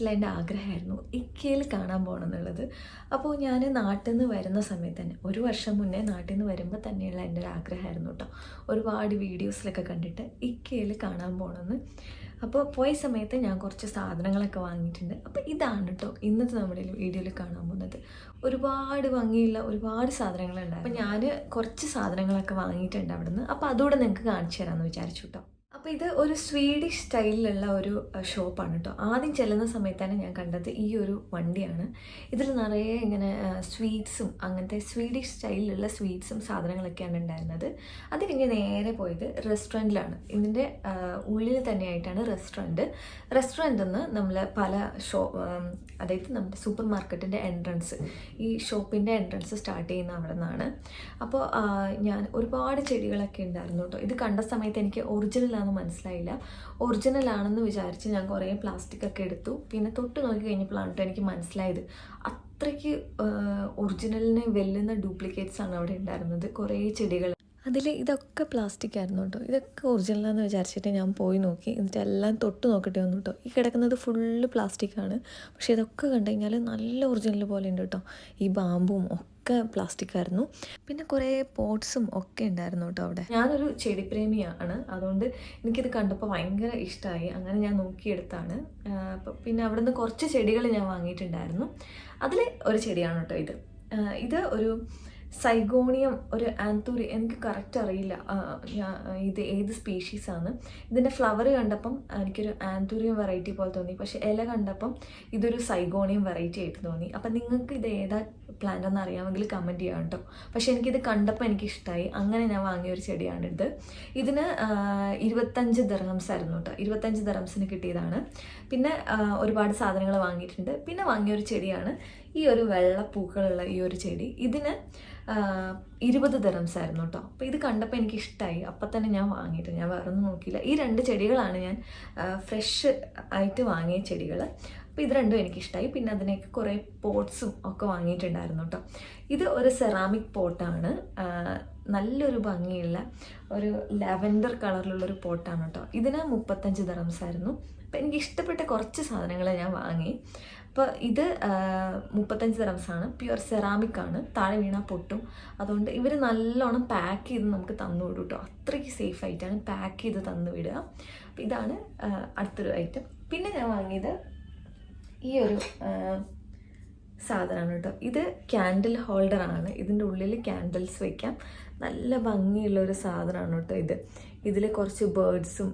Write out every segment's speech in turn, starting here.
വർഷമായിട്ടുള്ള എൻ്റെ ആഗ്രഹമായിരുന്നു ഇക്കയിൽ കാണാൻ പോകണം എന്നുള്ളത്. അപ്പോൾ ഞാൻ നാട്ടിൽ നിന്ന് വരുന്ന സമയത്ത് തന്നെ 1 വർഷം മുന്നേ നാട്ടിൽ നിന്ന് വരുമ്പോൾ തന്നെയുള്ള എൻ്റെ ഒരു ആഗ്രഹമായിരുന്നു കേട്ടോ. ഒരുപാട് വീഡിയോസിലൊക്കെ കണ്ടിട്ട് ഇക്കയിൽ കാണാൻ പോകണമെന്ന്. അപ്പോൾ പോയ സമയത്ത് ഞാൻ കുറച്ച് സാധനങ്ങളൊക്കെ വാങ്ങിയിട്ടുണ്ട്. അപ്പോൾ ഇതാണ് കേട്ടോ ഇന്നത്തെ നമ്മുടെ വീഡിയോയിൽ കാണാൻ പോകുന്നത്. ഒരുപാട് ഭംഗിയുള്ള ഒരുപാട് സാധനങ്ങളുണ്ട്. അപ്പോൾ ഞാൻ കുറച്ച് സാധനങ്ങളൊക്കെ വാങ്ങിയിട്ടുണ്ട് അവിടെ നിന്ന്. അപ്പോൾ അതുകൂടെ നിങ്ങൾക്ക് കാണിച്ചു തരാമെന്ന് വിചാരിച്ചു കേട്ടോ. അപ്പോൾ ഇത് ഒരു സ്വീഡിഷ് സ്റ്റൈലിലുള്ള ഒരു ഷോപ്പാണ് കേട്ടോ. ആദ്യം ചെല്ലുന്ന സമയത്താണ് ഞാൻ കണ്ടത് ഈ ഒരു വണ്ടിയാണ്. ഇതിൽ നിറയെ ഇങ്ങനെ സ്വീറ്റ്സും അങ്ങനത്തെ സ്വീഡിഷ് സ്റ്റൈലിലുള്ള സ്വീറ്റ്സും സാധനങ്ങളൊക്കെയാണ് ഉണ്ടായിരുന്നത്. അത് കഴിഞ്ഞ് നേരെ പോയത് റെസ്റ്റോറൻറ്റിലാണ്. ഇതിൻ്റെ ഉള്ളിൽ തന്നെയായിട്ടാണ് റെസ്റ്റോറൻറ്റിൽ നിന്ന് നമ്മൾ പല അതായത് നമ്മുടെ സൂപ്പർ മാർക്കറ്റിൻ്റെ എൻട്രൻസ്, ഈ ഷോപ്പിൻ്റെ എൻട്രൻസ് സ്റ്റാർട്ട് ചെയ്യുന്ന അവിടെ നിന്നാണ്. അപ്പോൾ ഞാൻ ഒരുപാട് ചെടികളൊക്കെ ഉണ്ടായിരുന്നു കേട്ടോ. ഇത് കണ്ട സമയത്ത് എനിക്ക് ഒറിജിനലാണെന്ന് മനസ്സിലായില്ല. ഒറിജിനൽ ആണെന്ന് വിചാരിച്ച് ഞാൻ കുറേ പ്ലാസ്റ്റിക് ഒക്കെ എടുത്തു. പിന്നെ തൊട്ട് നോക്കി കഴിഞ്ഞപ്പോഴാണ് എനിക്ക് മനസ്സിലായത് അത്രയ്ക്ക് ഒറിജിനലിനെ വെല്ലുന്ന ഡ്യൂപ്ലിക്കേറ്റ്സ് ആണ് അവിടെ ഉണ്ടായിരുന്നത്. കുറേ ചെടികൾ അതിൽ ഇതൊക്കെ പ്ലാസ്റ്റിക് ആയിരുന്നു കേട്ടോ. ഇതൊക്കെ ഒറിജിനലാണെന്ന് വിചാരിച്ചിട്ട് ഞാൻ പോയി നോക്കി. എന്നിട്ട് എല്ലാം തൊട്ട് നോക്കിയിട്ട് വന്നു കേട്ടോ. ഈ കിടക്കുന്നത് ഫുള്ള് പ്ലാസ്റ്റിക്കാണ്. പക്ഷേ ഇതൊക്കെ കണ്ടു കഴിഞ്ഞാൽ നല്ല ഒറിജിനൽ പോലെ ഉണ്ട് കേട്ടോ. ഈ ബാമ്പും ഒക്കെ പ്ലാസ്റ്റിക് ആയിരുന്നു. പിന്നെ കുറേ പോട്ട്സും ഒക്കെ ഉണ്ടായിരുന്നു കേട്ടോ അവിടെ. ഞാനൊരു ചെടിപ്രേമിയാണ്, അതുകൊണ്ട് എനിക്കിത് കണ്ടപ്പോൾ ഭയങ്കര ഇഷ്ടമായി. അങ്ങനെ ഞാൻ നോക്കിയെടുത്താണ്. പിന്നെ അവിടെ നിന്ന് കുറച്ച് ചെടികൾ ഞാൻ വാങ്ങിയിട്ടുണ്ടായിരുന്നു. അതിൽ ഒരു ചെടിയാണ് കേട്ടോ ഇത്. ഇത് ഒരു സൈഗോണിയം, ഒരു ആന്തൂരി, എനിക്ക് കറക്റ്റ് അറിയില്ല ഇത് ഏത് സ്പീഷീസാണ്. ഇതിൻ്റെ ഫ്ലവർ കണ്ടപ്പം എനിക്കൊരു ആന്തൂരിയം വെറൈറ്റി പോലെ തോന്നി. പക്ഷേ ഇല കണ്ടപ്പം ഇതൊരു സൈഗോണിയം വെറൈറ്റി ആയിട്ട് തോന്നി. അപ്പം നിങ്ങൾക്ക് ഇത് ഏതാ പ്ലാന്റ് എന്ന് അറിയാമെങ്കിൽ കമൻറ്റ് ചെയ്യാം കേട്ടോ. പക്ഷേ എനിക്കിത് കണ്ടപ്പോൾ എനിക്കിഷ്ടമായി. അങ്ങനെ ഞാൻ വാങ്ങിയൊരു ചെടിയാണിത്. ഇതിന് 25 ദിർഹംസ് ആയിരുന്നു കേട്ടോ. 25 ദിർഹംസിന് കിട്ടിയതാണ്. പിന്നെ ഒരുപാട് സാധനങ്ങൾ വാങ്ങിയിട്ടുണ്ട്. പിന്നെ വാങ്ങിയൊരു ചെടിയാണ് ഈ ഒരു വെള്ളപ്പൂക്കളുള്ള ഈ ഒരു ചെടി. ഇതിന് 20 ദിർഹംസ് ആയിരുന്നു കേട്ടോ. അപ്പോൾ ഇത് കണ്ടപ്പോൾ എനിക്ക് ഇഷ്ടമായി. അപ്പം തന്നെ ഞാൻ വാങ്ങിയിട്ട് ഞാൻ വേറെ ഒന്നും നോക്കിയില്ല. ഈ 2 ചെടികളാണ് ഞാൻ ഫ്രഷ് ആയിട്ട് വാങ്ങിയ ചെടികൾ. അപ്പോൾ ഇത് രണ്ടും എനിക്കിഷ്ടമായി. പിന്നെ അതിനൊക്കെ കുറേ പോട്ട്സും ഒക്കെ വാങ്ങിയിട്ടുണ്ടായിരുന്നു കേട്ടോ. ഇത് ഒരു സെറാമിക് പോട്ടാണ്. നല്ലൊരു ഭംഗിയുള്ള ഒരു ലാവൻഡർ കളറിലുള്ളൊരു പോട്ടാണ് കേട്ടോ. ഇതിന് 35 ദിർഹംസ് ആയിരുന്നു. അപ്പോൾ എനിക്ക് ഇഷ്ടപ്പെട്ട കുറച്ച് സാധനങ്ങൾ ഞാൻ വാങ്ങി. അപ്പോൾ ഇത് 35 ദിർഹംസാണ്. പ്യുവർ സെറാമിക് ആണ്. താഴെ വീണ പൊട്ടും. അതുകൊണ്ട് ഇവർ നല്ലോണം പാക്ക് ചെയ്ത് നമുക്ക് തന്നു വിടും കേട്ടോ. അത്രയ്ക്ക് സേഫ് ആയിട്ടാണ് പാക്ക് ചെയ്ത് തന്നു വിടുക. അപ്പോൾ ഇതാണ് അടുത്തൊരു ഐറ്റം. പിന്നെ ഞാൻ വാങ്ങിയത് ഈ ഒരു സാധനമാണ് കേട്ടോ. ഇത് ക്യാൻഡിൽ ഹോൾഡറാണ്. ഇതിൻ്റെ ഉള്ളിൽ ക്യാൻഡിൽസ് വയ്ക്കാം. നല്ല ഭംഗിയുള്ളൊരു സാധനമാണ് കേട്ടോ. ഇതിൽ കുറച്ച് ബേർഡ്സും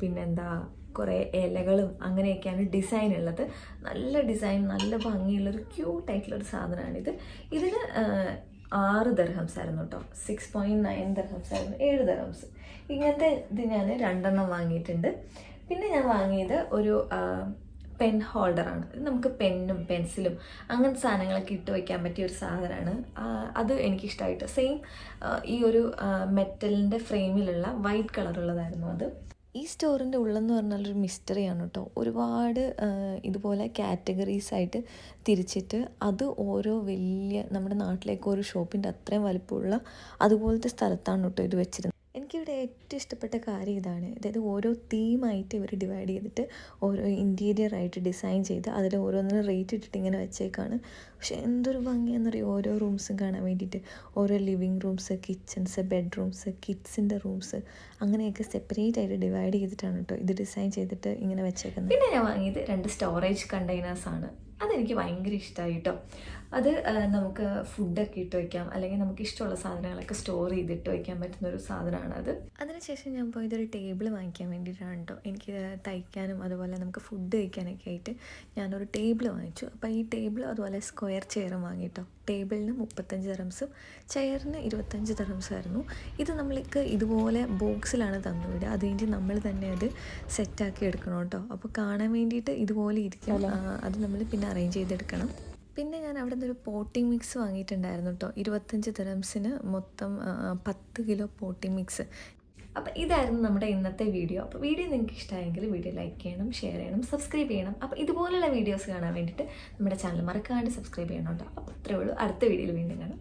പിന്നെന്താ കുറേ ഇലകളും അങ്ങനെയൊക്കെയാണ് ഡിസൈൻ ഉള്ളത്. നല്ല ഡിസൈൻ, നല്ല ഭംഗിയുള്ളൊരു ക്യൂട്ടായിട്ടുള്ളൊരു സാധനമാണിത്. ഇതിന് 6 ദിർഹംസ് ആയിരുന്നു കേട്ടോ. 6.9 ദിർഹംസ് ആയിരുന്നു. 7 ദിർഹംസ്. ഇങ്ങനത്തെ ഇത് ഞാൻ 2 വാങ്ങിയിട്ടുണ്ട്. പിന്നെ ഞാൻ വാങ്ങിയത് ഒരു പെൻ ഹോൾഡറാണ്. നമുക്ക് പെന്നും പെൻസിലും അങ്ങനത്തെ സാധനങ്ങളൊക്കെ ഇട്ട് വയ്ക്കാൻ പറ്റിയ ഒരു സാധനമാണ്. അത് എനിക്കിഷ്ടമായിട്ട്. സെയിം ഈ ഒരു മെറ്റലിൻ്റെ ഫ്രെയിമിലുള്ള വൈറ്റ് കളറുള്ളതായിരുന്നു അത്. ഈ സ്റ്റോറിൻ്റെ ഉള്ളെന്ന് പറഞ്ഞാൽ ഒരു മിസ്റ്ററിയാണ് കേട്ടോ. ഒരുപാട് ഇതുപോലെ കാറ്റഗറീസ് ആയിട്ട് തിരിച്ചിട്ട് അത് ഓരോ വലിയ നമ്മുടെ നാട്ടിലേക്ക് ഒരു ഷോപ്പിൻ്റെ അത്രയും വലിപ്പമുള്ള അതുപോലത്തെ സ്ഥലത്താണ് കേട്ടോ ഇത് വെച്ചിരുന്നത്. എനിക്കിവിടെ ഏറ്റവും ഇഷ്ടപ്പെട്ട കാര്യം ഇതാണ്. അതായത് ഓരോ തീമായിട്ട് ഇവർ ഡിവൈഡ് ചെയ്തിട്ട് ഓരോ ഇൻറ്റീരിയറായിട്ട് ഡിസൈൻ ചെയ്ത് അതിൽ ഓരോന്നിനും റേറ്റ് ഇട്ടിട്ട് ഇങ്ങനെ വെച്ചേക്കാണ്. പക്ഷേ എന്തൊരു ഭംഗിയാണെന്നറിയോ ഓരോ റൂംസും കാണാൻ വേണ്ടിയിട്ട്. ഓരോ ലിവിങ് റൂംസ്, കിച്ചൺസ്, ബെഡ്റൂംസ്, കിഡ്സിൻ്റെ റൂംസ് അങ്ങനെയൊക്കെ സെപ്പറേറ്റ് ആയിട്ട് ഡിവൈഡ് ചെയ്തിട്ടാണ് കേട്ടോ ഇത് ഡിസൈൻ ചെയ്തിട്ട് ഇങ്ങനെ വെച്ചേക്കുന്നത്. പിന്നെ ഞാൻ വാങ്ങിയത് 2 സ്റ്റോറേജ് കണ്ടെയ്നേഴ്സാണ്. അതെനിക്ക് ഭയങ്കര ഇഷ്ടമായി കേട്ടോ. അത് നമുക്ക് ഫുഡൊക്കെ ഇട്ട് വയ്ക്കാം, അല്ലെങ്കിൽ നമുക്ക് ഇഷ്ടമുള്ള സാധനങ്ങളൊക്കെ സ്റ്റോർ ചെയ്തിട്ട് വയ്ക്കാൻ പറ്റുന്നൊരു സാധനമാണ് അത്. അതിനുശേഷം ഞാൻ പോയതൊരു ടേബിൾ വാങ്ങിക്കാൻ വേണ്ടിയിട്ടാണ് കേട്ടോ. എനിക്ക് തയ്ക്കാനും അതുപോലെ നമുക്ക് ഫുഡ് കഴിക്കാനൊക്കെ ആയിട്ട് ഞാനൊരു ടേബിൾ വാങ്ങിച്ചു. അപ്പോൾ ഈ ടേബിൾ അതുപോലെ സ്ക്വയർ ചെയറും വാങ്ങിട്ടോ. ടേബിളിന് 35 ദിർഹംസും ചെയറിന് 25 ദിർഹംസും ആയിരുന്നു. ഇത് നമ്മൾക്ക് ഇതുപോലെ ബോക്സിലാണ് തന്നുവിടുക. അത് കഴിഞ്ഞ് നമ്മൾ തന്നെ അത് സെറ്റാക്കി എടുക്കണം കേട്ടോ. അപ്പോൾ കാണാൻ വേണ്ടിയിട്ട് ഇതുപോലെ ഇരിക്കും. അത് നമ്മൾ പിന്നെ അറേഞ്ച് ചെയ്തെടുക്കണം. പിന്നെ ഞാൻ അവിടെ നിന്നൊരു പോട്ടിംഗ് മിക്സ് വാങ്ങിയിട്ടുണ്ടായിരുന്നു കേട്ടോ. 25 ദിർഹംസിന് മൊത്തം 10 കിലോ പോട്ടിംഗ് മിക്സ്. അപ്പോൾ ഇതായിരുന്നു നമ്മുടെ ഇന്നത്തെ വീഡിയോ. അപ്പോൾ വീഡിയോ നിങ്ങൾക്ക് ഇഷ്ടമായെങ്കിൽ വീഡിയോ ലൈക്ക് ചെയ്യണം, ഷെയർ ചെയ്യണം, സബ്സ്ക്രൈബ് ചെയ്യണം. അപ്പോൾ ഇതുപോലുള്ള വീഡിയോസ് കാണാൻ വേണ്ടിയിട്ട് നമ്മുടെ ചാനൽ മറക്കാണ്ട് സബ്സ്ക്രൈബ് ചെയ്യണം കേട്ടോ. അപ്പോൾ അത്രയേ ഉള്ളൂ. അടുത്ത വീഡിയോയിൽ വീണ്ടും കാണാം.